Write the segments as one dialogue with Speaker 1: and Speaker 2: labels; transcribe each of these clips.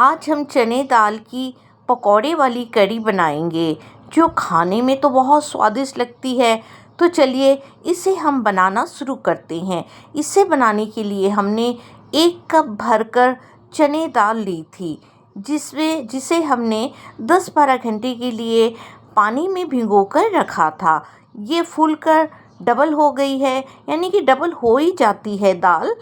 Speaker 1: आज हम चने दाल की पकौड़े वाली कढ़ी बनाएंगे जो खाने में तो बहुत स्वादिष्ट लगती है। तो चलिए इसे हम बनाना शुरू करते हैं। इसे बनाने के लिए हमने 1 कप भरकर चने दाल ली थी, जिसे हमने 10-12 घंटे के लिए पानी में भिगोकर रखा था। ये फूलकर डबल हो गई है, यानी कि डबल हो ही जाती है दाल।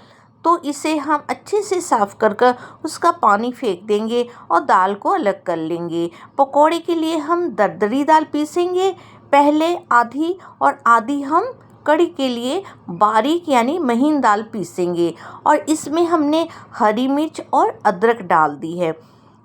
Speaker 1: तो इसे हम अच्छे से साफ़ कर उसका पानी फेंक देंगे और दाल को अलग कर लेंगे। पकौड़े के लिए हम दरदरी दाल पीसेंगे पहले आधी, और आधी हम कढ़ी के लिए बारीक यानी महीन दाल पीसेंगे। और इसमें हमने हरी मिर्च और अदरक डाल दी है।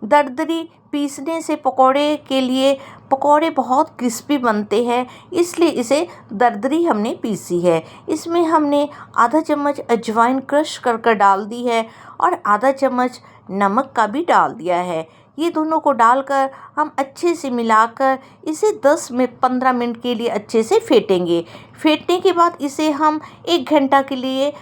Speaker 1: दरदरी पीसने से पकौड़े बहुत क्रिस्पी बनते हैं, इसलिए इसे दरदरी हमने पीसी है। इसमें हमने आधा चम्मच अजवाइन क्रश कर डाल दी है और आधा चम्मच नमक का भी डाल दिया है। ये दोनों को डालकर हम अच्छे से मिलाकर इसे 10-15 मिनट के लिए अच्छे से फेंटेंगे। फेंटने के बाद इसे हम 1 घंटा के लिए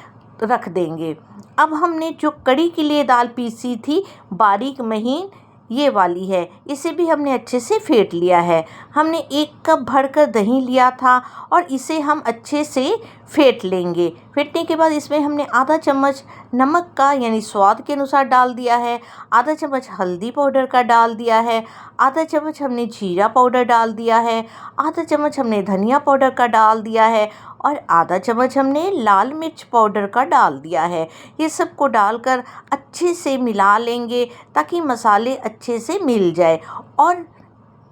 Speaker 1: रख देंगे। अब हमने जो कढ़ी के लिए दाल पीसी थी बारीक महीन, ये वाली है, इसे भी हमने अच्छे से फेंट लिया है। हमने 1 कप भरकर दही लिया था और इसे हम अच्छे से फेंट लेंगे। फेंटने के बाद इसमें हमने आधा चम्मच नमक का यानी स्वाद के अनुसार डाल दिया है, आधा चम्मच हल्दी पाउडर का डाल दिया है, आधा चम्मच हमने जीरा पाउडर डाल दिया है, आधा चम्मच हमने धनिया पाउडर का डाल दिया है और आधा चम्मच हमने लाल मिर्च पाउडर का डाल दिया है। ये सब को डालकर अच्छे से मिला लेंगे ताकि मसाले अच्छे से मिल जाए। और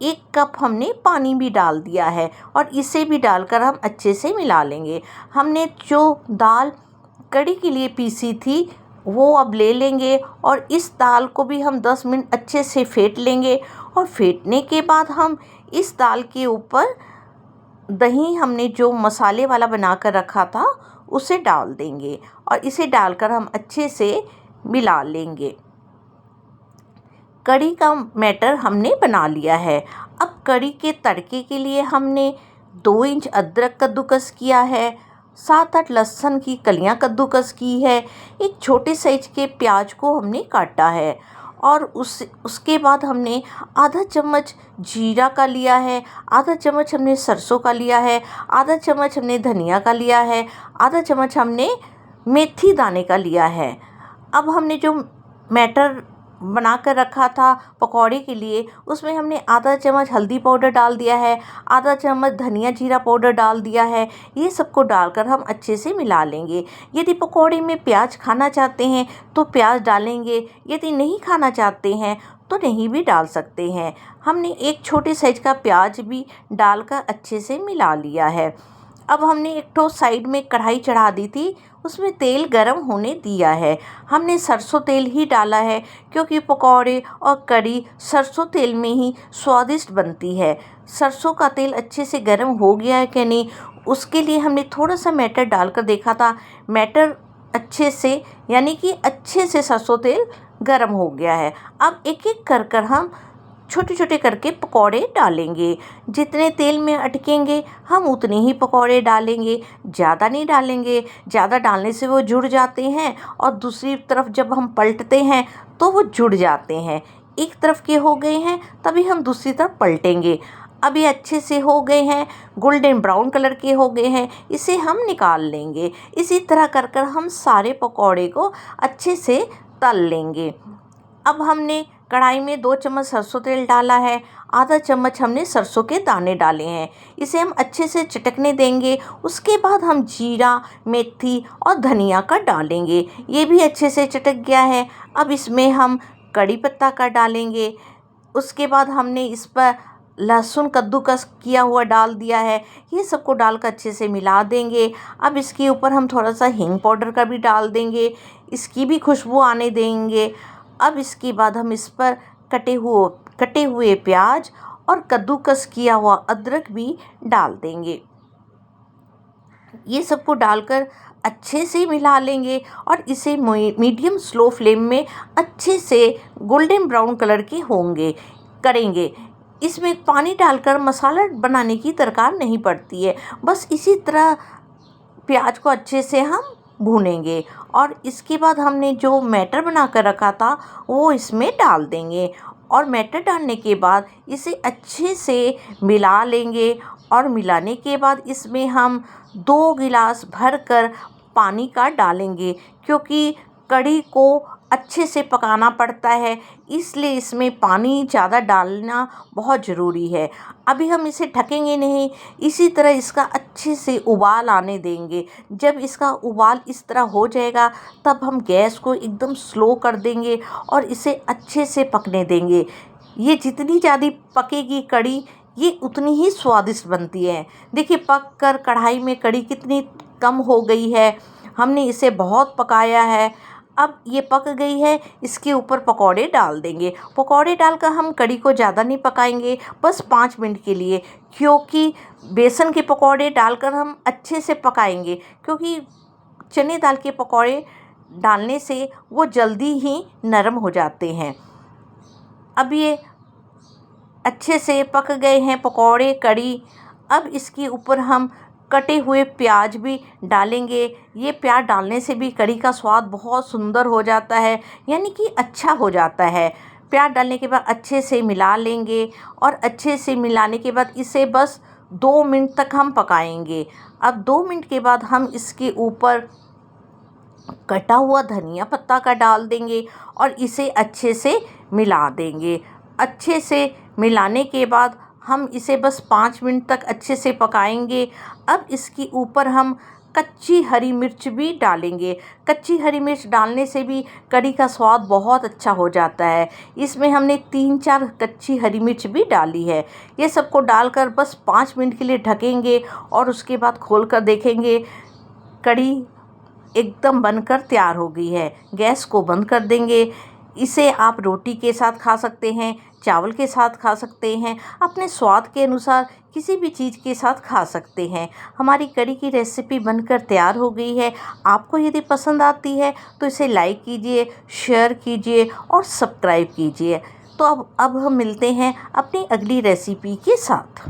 Speaker 1: 1 कप हमने पानी भी डाल दिया है और इसे भी डालकर हम अच्छे से मिला लेंगे। हमने जो दाल कढ़ी के लिए पीसी थी वो अब ले लेंगे और इस दाल को भी हम 10 मिनट अच्छे से फेंट लेंगे। और फेंटने के बाद हम इस दाल के ऊपर दही हमने जो मसाले वाला बना कर रखा था उसे डाल देंगे और इसे डालकर हम अच्छे से मिला लेंगे। कढ़ी का बैटर हमने बना लिया है। अब कढ़ी के तड़के के लिए हमने 2 इंच अदरक कद्दूकस किया है, 7-8 लहसुन की कलियां कद्दूकस की है, एक छोटे साइज के प्याज को हमने काटा है और उसके बाद हमने आधा चम्मच जीरा का लिया है, आधा चम्मच हमने सरसों का लिया है, आधा चम्मच हमने धनिया का लिया है, आधा चम्मच हमने मेथी दाने का लिया है। अब हमने जो बैटर बना कर रखा था पकौड़े के लिए, उसमें हमने आधा चम्मच हल्दी पाउडर डाल दिया है, आधा चम्मच धनिया जीरा पाउडर डाल दिया है। ये सबको डालकर हम अच्छे से मिला लेंगे। यदि पकौड़े में प्याज खाना चाहते हैं तो प्याज डालेंगे, यदि नहीं खाना चाहते हैं तो नहीं भी डाल सकते हैं। हमने एक छोटे साइज का प्याज भी डालकर अच्छे से मिला लिया है। अब हमने एक तो साइड में कढ़ाई चढ़ा दी थी, उसमें तेल गरम होने दिया है। हमने सरसों तेल ही डाला है क्योंकि पकौड़े और कढ़ी सरसों तेल में ही स्वादिष्ट बनती है। सरसों का तेल अच्छे से गरम हो गया है कि नहीं, उसके लिए हमने थोड़ा सा मैटर डालकर देखा था। मैटर अच्छे से यानी कि अच्छे से सरसों तेल गरम हो गया है। अब एक एक कर हम छोटे छोटे करके पकौड़े डालेंगे। जितने तेल में अटकेंगे हम उतने ही पकौड़े डालेंगे, ज़्यादा नहीं डालेंगे। ज़्यादा डालने से वो जुड़ जाते हैं और दूसरी तरफ जब हम पलटते हैं तो वो जुड़ जाते हैं। एक तरफ के हो गए हैं तभी हम दूसरी तरफ पलटेंगे। अब ये अच्छे से हो गए हैं, गोल्डन ब्राउन कलर के हो गए हैं, इसे हम निकाल लेंगे। इसी तरह कर हम सारे पकौड़े को अच्छे से तल लेंगे। अब हमने कढ़ाई में 2 चम्मच सरसों तेल डाला है, आधा चम्मच हमने सरसों के दाने डाले हैं। इसे हम अच्छे से चटकने देंगे। उसके बाद हम जीरा, मेथी और धनिया का डालेंगे। ये भी अच्छे से चटक गया है। अब इसमें हम कड़ी पत्ता का डालेंगे। उसके बाद हमने इस पर लहसुन कद्दूकस किया हुआ डाल दिया है। ये सबको डालकर अच्छे से मिला देंगे। अब इसके ऊपर हम थोड़ा सा हींग पाउडर का भी डाल देंगे, इसकी भी खुशबू आने देंगे। अब इसके बाद हम इस पर कटे हुए प्याज और कद्दूकस किया हुआ अदरक भी डाल देंगे। ये सबको डालकर अच्छे से मिला लेंगे और इसे मीडियम स्लो फ्लेम में अच्छे से गोल्डन ब्राउन कलर के करेंगे। इसमें पानी डालकर मसाला बनाने की दरकार नहीं पड़ती है। बस इसी तरह प्याज को अच्छे से हम भूनेंगे और इसके बाद हमने जो मैटर बना कर रखा था वो इसमें डाल देंगे और मैटर डालने के बाद इसे अच्छे से मिला लेंगे और मिलाने के बाद इसमें हम 2 गिलास भरकर पानी का डालेंगे क्योंकि कढ़ी को अच्छे से पकाना पड़ता है, इसलिए इसमें पानी ज़्यादा डालना बहुत ज़रूरी है। अभी हम इसे ढकेंगे नहीं, इसी तरह इसका अच्छे से उबाल आने देंगे। जब इसका उबाल इस तरह हो जाएगा तब हम गैस को एकदम स्लो कर देंगे और इसे अच्छे से पकने देंगे। ये जितनी ज़्यादा पकेगी कढ़ी ये उतनी ही स्वादिष्ट बनती है। देखिए पक कर कढ़ाई में कढ़ी कितनी कम हो गई है, हमने इसे बहुत पकाया है। अब ये पक गई है, इसके ऊपर पकौड़े डाल देंगे। पकौड़े डालकर हम कढ़ी को ज़्यादा नहीं पकाएंगे, बस 5 मिनट के लिए, क्योंकि बेसन के पकौड़े डालकर हम अच्छे से पकाएंगे क्योंकि चने दाल के पकौड़े डालने से वो जल्दी ही नरम हो जाते हैं। अब ये अच्छे से पक गए हैं पकौड़े कढ़ी। अब इसके ऊपर हम कटे हुए प्याज भी डालेंगे। ये प्याज डालने से भी कढ़ी का स्वाद बहुत सुंदर हो जाता है, यानी कि अच्छा हो जाता है। प्याज डालने के बाद अच्छे से मिला लेंगे और अच्छे से मिलाने के बाद इसे बस 2 मिनट तक हम पकाएंगे। अब 2 मिनट के बाद हम इसके ऊपर कटा हुआ धनिया पत्ता का डाल देंगे और इसे अच्छे से मिला देंगे। अच्छे से मिलाने के बाद हम इसे बस 5 मिनट तक अच्छे से पकाएंगे। अब इसके ऊपर हम कच्ची हरी मिर्च भी डालेंगे। कच्ची हरी मिर्च डालने से भी कढ़ी का स्वाद बहुत अच्छा हो जाता है। इसमें हमने 3-4 कच्ची हरी मिर्च भी डाली है। ये सबको डालकर बस 5 मिनट के लिए ढकेंगे और उसके बाद खोल कर देखेंगे कढ़ी एकदम बनकर तैयार हो गई है। गैस को बंद कर देंगे। इसे आप रोटी के साथ खा सकते हैं, चावल के साथ खा सकते हैं, अपने स्वाद के अनुसार किसी भी चीज़ के साथ खा सकते हैं। हमारी कढ़ी की रेसिपी बनकर तैयार हो गई है। आपको यदि पसंद आती है तो इसे लाइक कीजिए, शेयर कीजिए और सब्सक्राइब कीजिए। तो अब हम मिलते हैं अपनी अगली रेसिपी के साथ।